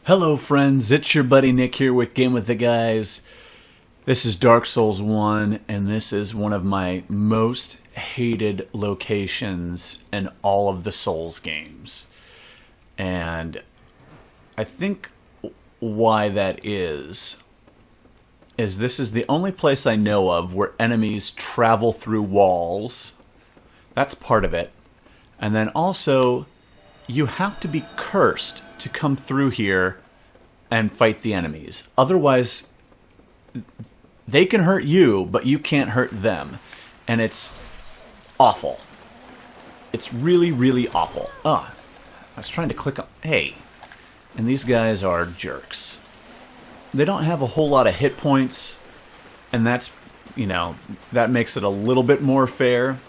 Hello friends, it's your buddy Nick here with Game with the Guys. This is Dark Souls 1, and this is one of my most hated locations in all of the Souls games. And I think why that is this is the only place I know of where enemies travel through walls. That's part of it. And then also, you have to be cursed to come through here and fight the enemies. Otherwise, they can hurt you, but you can't hurt them. And it's awful. It's really, really awful. I was trying to click on... Hey. And these guys are jerks. They don't have a whole lot of hit points, and that's, that makes it a little bit more fair.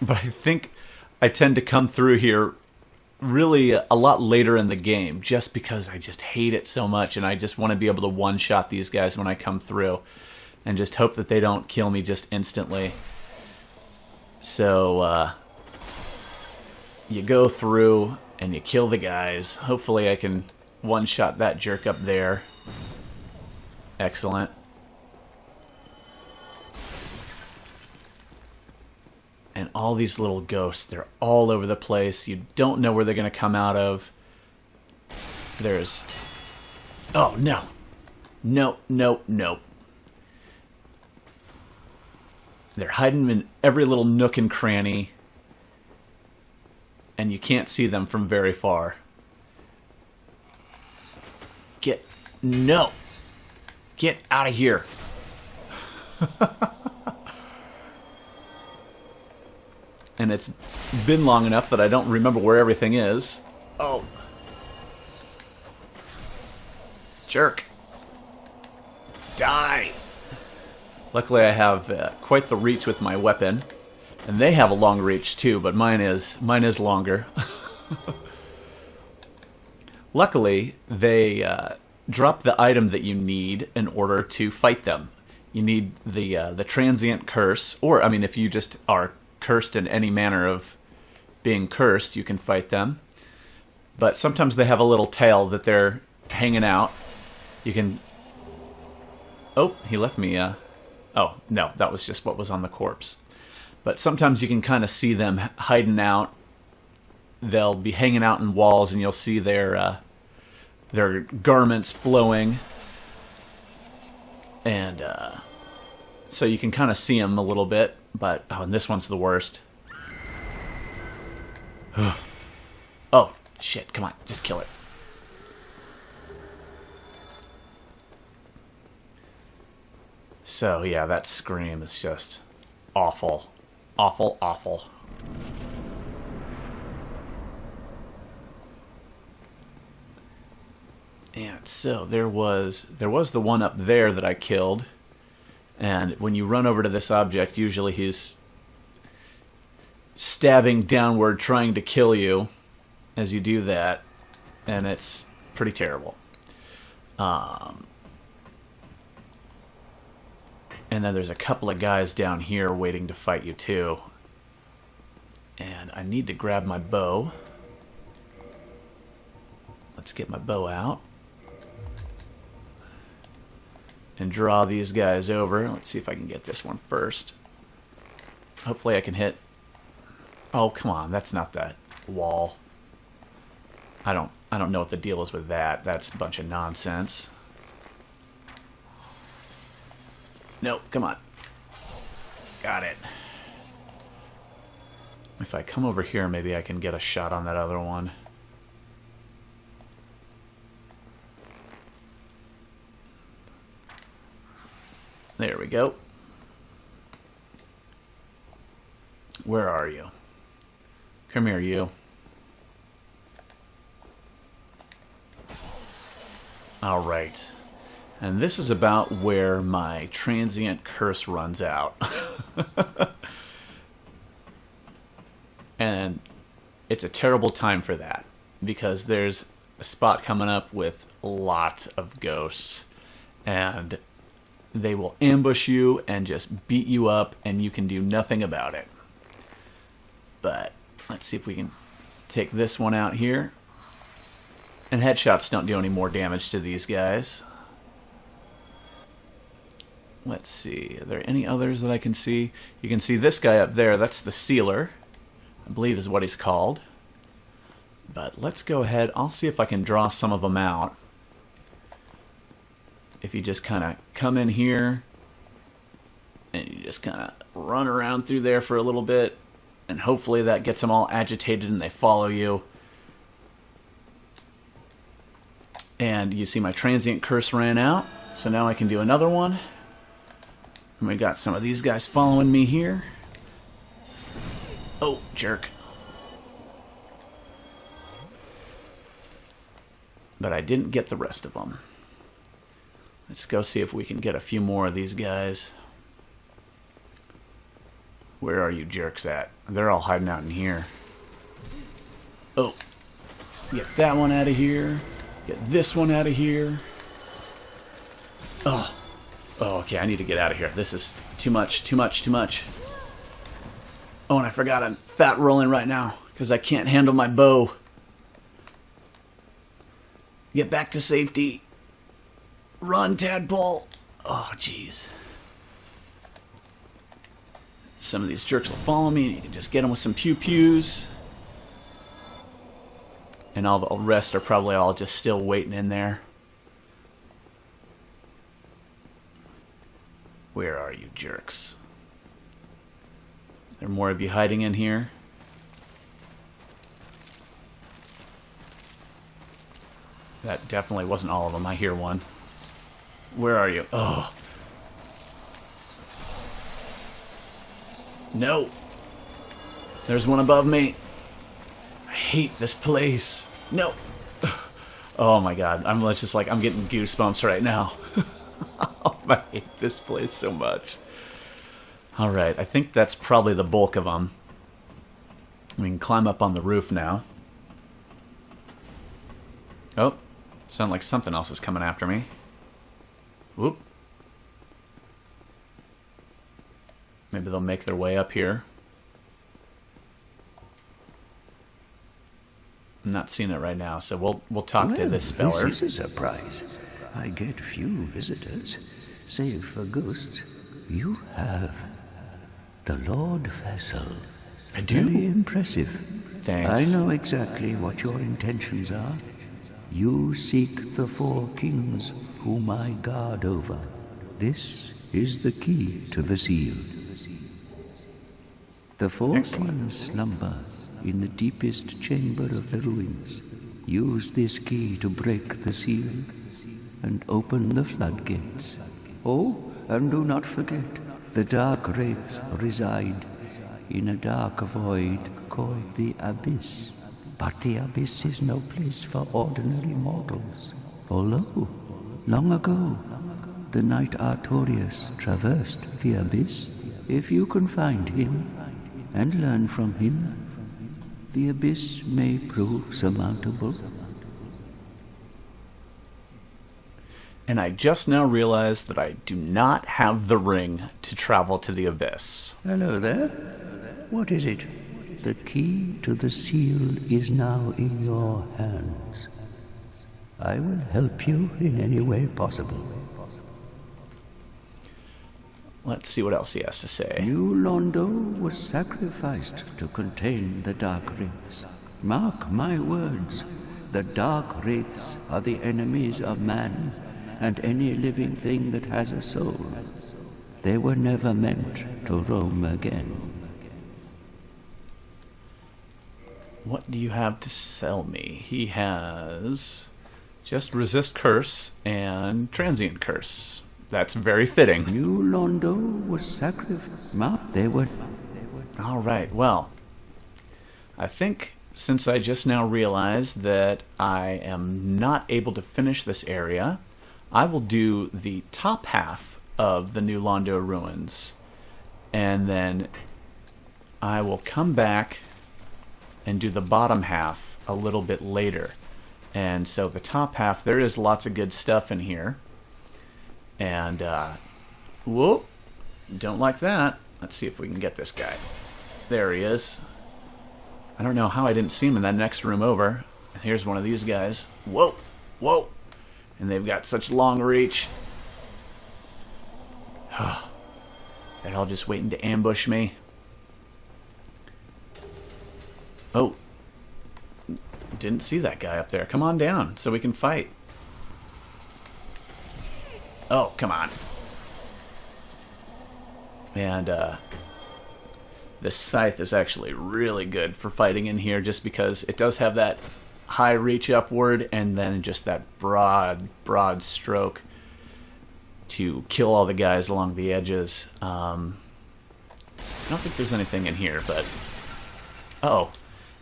But I think I tend to come through here really a lot later in the game, just because I just hate it so much, and I just want to be able to one-shot these guys when I come through, and just hope that they don't kill me just instantly. So, you go through, and you kill the guys. Hopefully I can one-shot that jerk up there. Excellent. And all these little ghosts, they're all over the place. You don't know where they're going to come out of. There's... Oh, no. No, no, no. They're hiding in every little nook and cranny. And you can't see them from very far. No. Get out of here. And it's been long enough that I don't remember where everything is. Oh. Jerk. Die. Luckily I have quite the reach with my weapon. And they have a long reach too, but mine is longer. Luckily, they drop the item that you need in order to fight them. You need the transient curse, or, I mean, if you just are cursed in any manner of being cursed, you can fight them. But sometimes they have a little tail that they're hanging out. You can... Oh, he left me... Oh, no, that was just what was on the corpse. But sometimes you can kind of see them hiding out. They'll be hanging out in walls, and you'll see their garments flowing. And so you can kind of see them a little bit. But, oh, and this one's the worst. Oh, shit, come on, just kill it. So, yeah, that scream is just awful. Awful, awful. And so there was the one up there that I killed. And when you run over to this object, usually he's stabbing downward, trying to kill you as you do that. And it's pretty terrible. And then there's a couple of guys down here waiting to fight you too. And I need to grab my bow. Let's get my bow out. And draw these guys over. Let's see if I can get this one first. Hopefully I can hit... Oh, come on, that's not that wall. I don't know what the deal is with that. That's a bunch of nonsense. No, come on. Got it. If I come over here, maybe I can get a shot on that other one. There we go. Where are you? Come here, you. All right. And this is about where my transient curse runs out. And it's a terrible time for that, because there's a spot coming up with lots of ghosts, and they will ambush you and just beat you up, and you can do nothing about it. But let's see if we can take this one out here. And headshots don't do any more damage to these guys. Let's see. Are there any others that I can see? You can see this guy up there. That's the Sealer, I believe is what he's called. But let's go ahead. I'll see if I can draw some of them out. If you just kind of come in here and you just kind of run around through there for a little bit, and hopefully that gets them all agitated and they follow you. And you see my transient curse ran out, so now I can do another one. And we got some of these guys following me here. Oh, jerk. But I didn't get the rest of them. Let's go see if we can get a few more of these guys. Where are you jerks at? They're all hiding out in here. Oh. Get that one out of here. Get this one out of here. Oh. Oh, okay, I need to get out of here. This is too much, too much, too much. Oh, and I forgot I'm fat rolling right now because I can't handle my bow. Get back to safety. Run, Tadpole. Oh, jeez. Some of these jerks will follow me, and you can just get them with some pew-pews. And all the rest are probably all just still waiting in there. Where are you, jerks? There are more of you hiding in here? That definitely wasn't all of them. I hear one. Where are you? Oh. No. There's one above me. I hate this place. No. Oh my god. I'm just like, I'm getting goosebumps right now. I hate this place so much. Alright, I think that's probably the bulk of them. We can climb up on the roof now. Oh. Sound like something else is coming after me. Whoop. Maybe they'll make their way up here. I'm not seeing it right now, so we'll talk to this feller. This is a surprise. I get few visitors, save for ghosts. You have the Lord Vessel. I do? Very impressive. Thanks. I know exactly what your intentions are. You seek the four kings whom I guard over. This is the key to the seal. The four kings slumber in the deepest chamber of the ruins. Use this key to break the seal and open the floodgates. Oh, and do not forget, the dark wraiths reside in a dark void called the Abyss. But the Abyss is no place for ordinary mortals. Although, long ago, the knight Artorius traversed the Abyss. If you can find him and learn from him, the Abyss may prove surmountable. And I just now realized that I do not have the ring to travel to the Abyss. Hello there. What is it? The key to the seal is now in your hands. I will help you in any way possible. Let's see what else he has to say. You, Londo, was sacrificed to contain the Dark Wraiths. Mark my words, the Dark Wraiths are the enemies of man and any living thing that has a soul. They were never meant to roam again. What do you have to sell me? He has just resist curse and transient curse. That's very fitting. You, Londo, was sacrificed. They were... All right, well, I think since I just now realized that I am not able to finish this area, I will do the top half of the new Londo Ruins, and then I will come back and do the bottom half a little bit later. And so the top half, there is lots of good stuff in here. And, whoop, don't like that. Let's see if we can get this guy. There he is. I don't know how I didn't see him in that next room over. Here's one of these guys. Whoa, whoa. And they've got such long reach. They're all just waiting to ambush me. Oh. Didn't see that guy up there. Come on down so we can fight. Oh, come on. And this scythe is actually really good for fighting in here just because it does have that high reach upward and then just that broad stroke to kill all the guys along the edges. I don't think there's anything in here, but... Oh,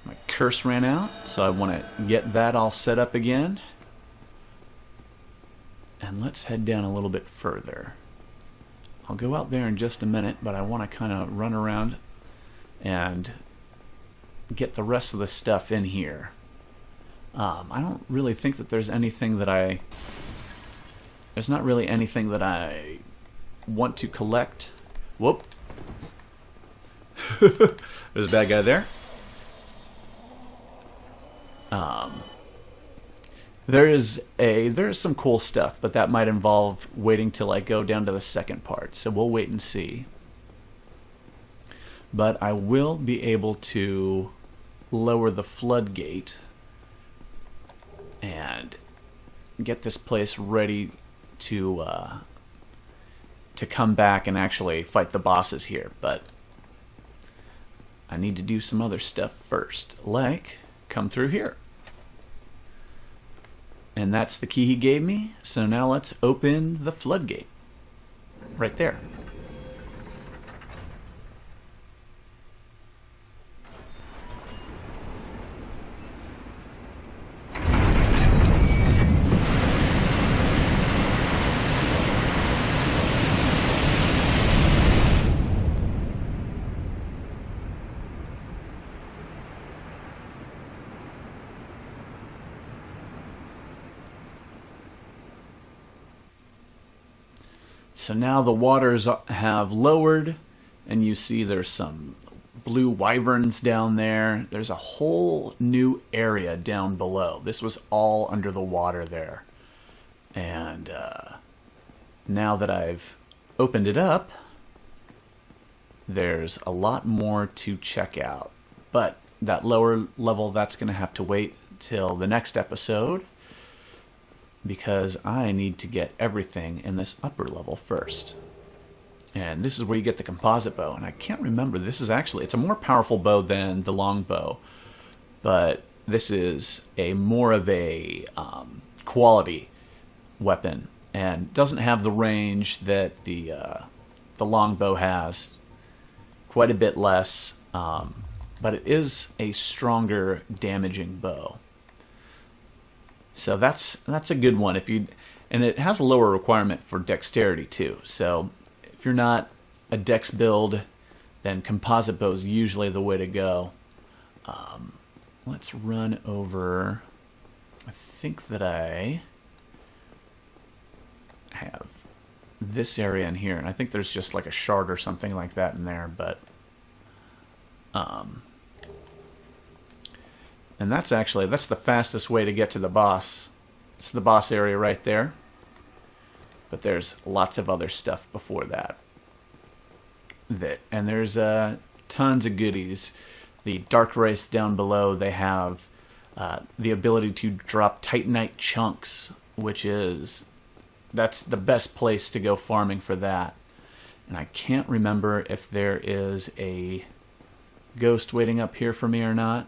my curse ran out, so I want to get that all set up again. And let's head down a little bit further. I'll go out there in just a minute, but I want to kind of run around and get the rest of the stuff in here. I don't really think that there's anything that there's not really anything that I want to collect. Whoop. There's a bad guy there. There is some cool stuff, but that might involve waiting till I go down to the second part, so we'll wait and see. But I will be able to lower the floodgate and get this place ready to come back and actually fight the bosses here. But I need to do some other stuff first, like come through here. And that's the key he gave me, so now let's open the floodgate. Right there. So now the waters have lowered, and you see there's some blue wyverns down there. There's a whole new area down below. This was all under the water there. And now that I've opened it up, there's a lot more to check out. But that lower level, that's going to have to wait till the next episode, because I need to get everything in this upper level first. And this is where you get the composite bow. And I can't remember, it's a more powerful bow than the long bow, but this is more of a quality weapon and doesn't have the range that the long bow has. Quite a bit less, but it is a stronger damaging bow. So that's a good one. And it has a lower requirement for dexterity too. So if you're not a dex build, then composite bow is usually the way to go. Let's run over. I think that I have this area in here, and I think there's just like a shard or something like that in there, but and that's the fastest way to get to the boss. It's the boss area right there. But there's lots of other stuff before that. And there's tons of goodies. The Dark Race down below, they have the ability to drop Titanite chunks, that's the best place to go farming for that. And I can't remember if there is a ghost waiting up here for me or not.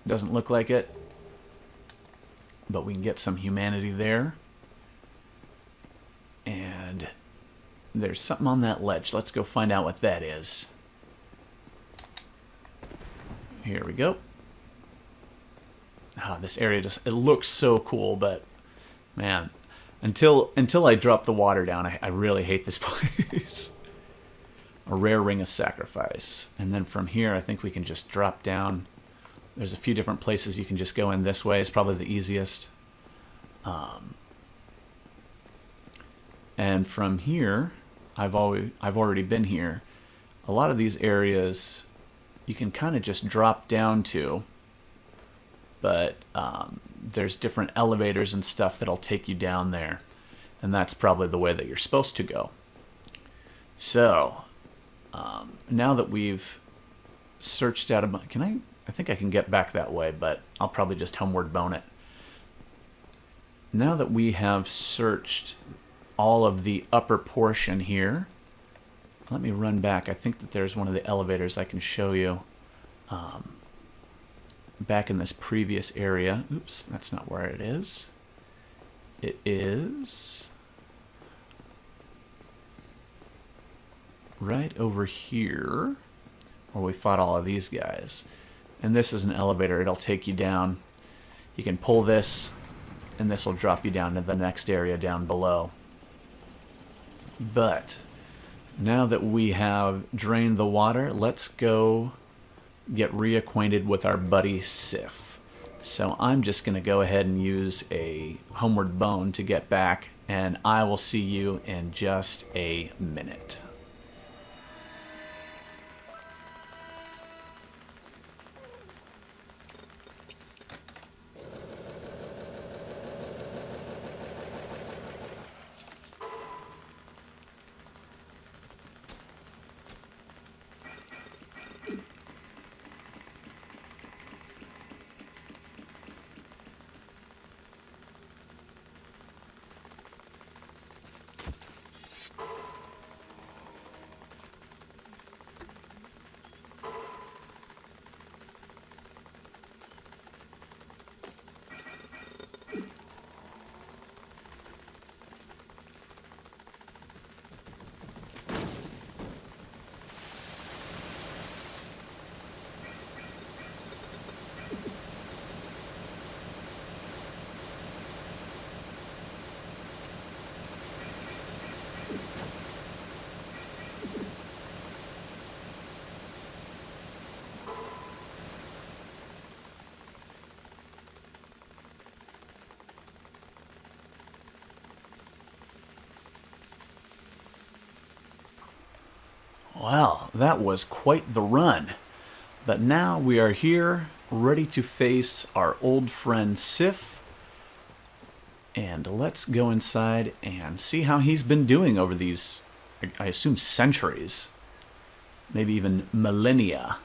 Doesn't look like it. But we can get some humanity there. And there's something on that ledge. Let's go find out what that is. Here we go. Oh, this area it looks so cool, but man, until I drop the water down, I really hate this place. A rare ring of sacrifice. And then from here, I think we can just drop down. There's a few different places you can just go in this way. It's probably the easiest. And from here, I've already been here. A lot of these areas you can kind of just drop down to but there's different elevators and stuff that'll take you down there, and that's probably the way that you're supposed to go. So now that we've searched out a... I think I can get back that way, but I'll probably just homeward bone it. Now that we have searched all of the upper portion here, let me run back. I think that there's one of the elevators I can show you back in this previous area. Oops, that's not where it is. It is right over here where we fought all of these guys. And this is an elevator. It'll take you down. You can pull this, and this will drop you down to the next area down below. But now that we have drained the water, let's go get reacquainted with our buddy Sif. So I'm just going to go ahead and use a homeward bone to get back, and I will see you in just a minute. Well, that was quite the run. But now we are here, ready to face our old friend Sif. And let's go inside and see how he's been doing over these, I assume, centuries. Maybe even millennia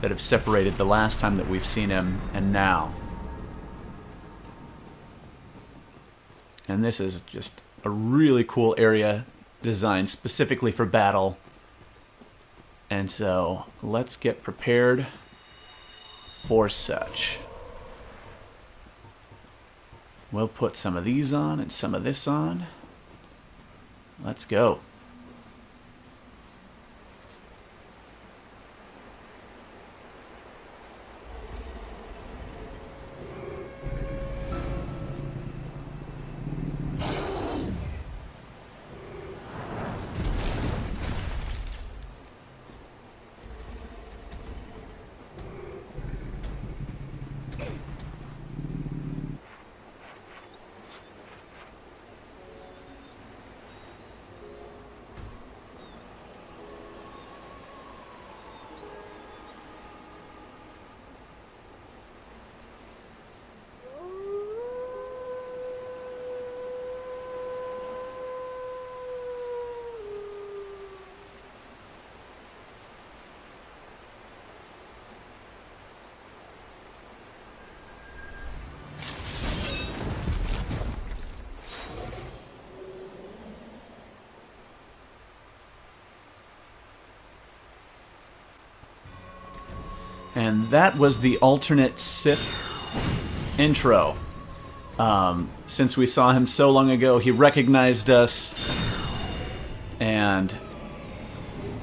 that have separated the last time that we've seen him and now. And this is just a really cool area designed specifically for battle. And so let's get prepared for such. We'll put some of these on and some of this on. Let's go. And that was the alternate Sif intro. Since we saw him so long ago, he recognized us, and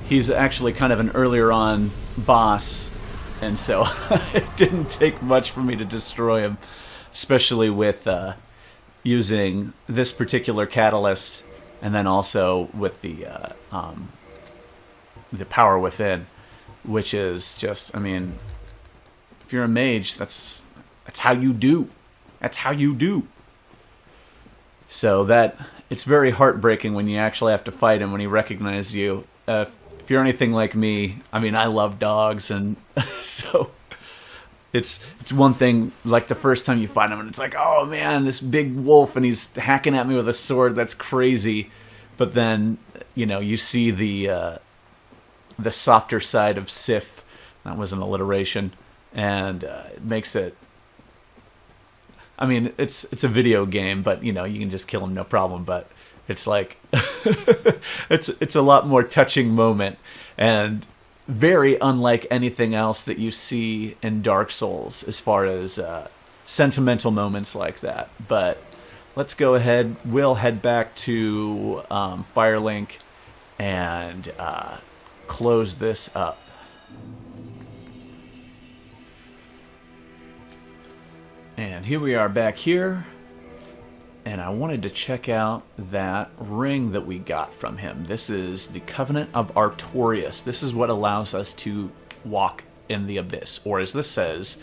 he's actually kind of an earlier on boss, and so it didn't take much for me to destroy him, especially with using this particular catalyst, and then also with the power within. Which is just, I mean, if you're a mage, that's how you do. That's how you do. So that, it's very heartbreaking when you actually have to fight him when he recognizes you. If you're anything like me, I mean, I love dogs, and so It's one thing, like the first time you find him, and it's like, oh man, this big wolf, and he's hacking at me with a sword. That's crazy. But then, you see the softer side of Sif. That was an alliteration, and it makes it. I mean, it's a video game, but you can just kill him no problem. But it's like it's a lot more touching moment, and very unlike anything else that you see in Dark Souls as far as sentimental moments like that. But let's go ahead. We'll head back to Firelink and close this up. And here we are back here. And I wanted to check out that ring that we got from him. This is the Covenant of Artorias. This is what allows us to walk in the abyss. Or as this says,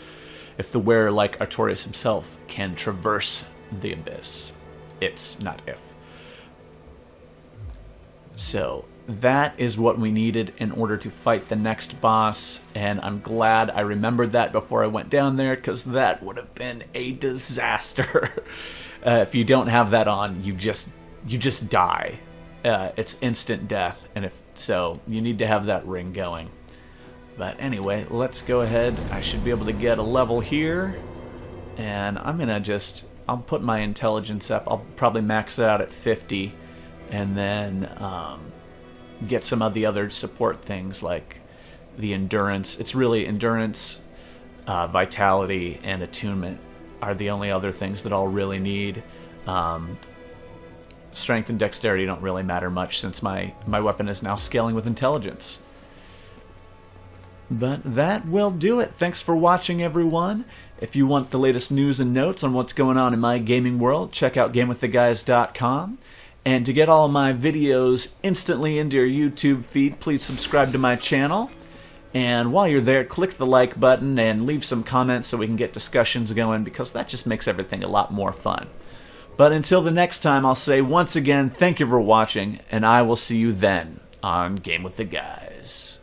if the wearer, like Artorias himself, can traverse the abyss. It's not if. So that is what we needed in order to fight the next boss. And I'm glad I remembered that before I went down there, because that would have been a disaster. If you don't have that on, you just die. It's instant death, and if so, you need to have that ring going. But anyway, let's go ahead. I should be able to get a level here, and I'll put my intelligence up. I'll probably max it out at 50, and then get some of the other support things like the endurance. It's really endurance, vitality, and attunement are the only other things that I'll really need. Strength and dexterity don't really matter much, since my weapon is now scaling with intelligence. But that will do it. Thanks for watching, everyone. If you want the latest news and notes on what's going on in my gaming world, check out GameWithTheGuys.com. And to get all my videos instantly into your YouTube feed, please subscribe to my channel. And while you're there, click the like button and leave some comments so we can get discussions going, because that just makes everything a lot more fun. But until the next time, I'll say once again, thank you for watching, and I will see you then on Game with the Guys.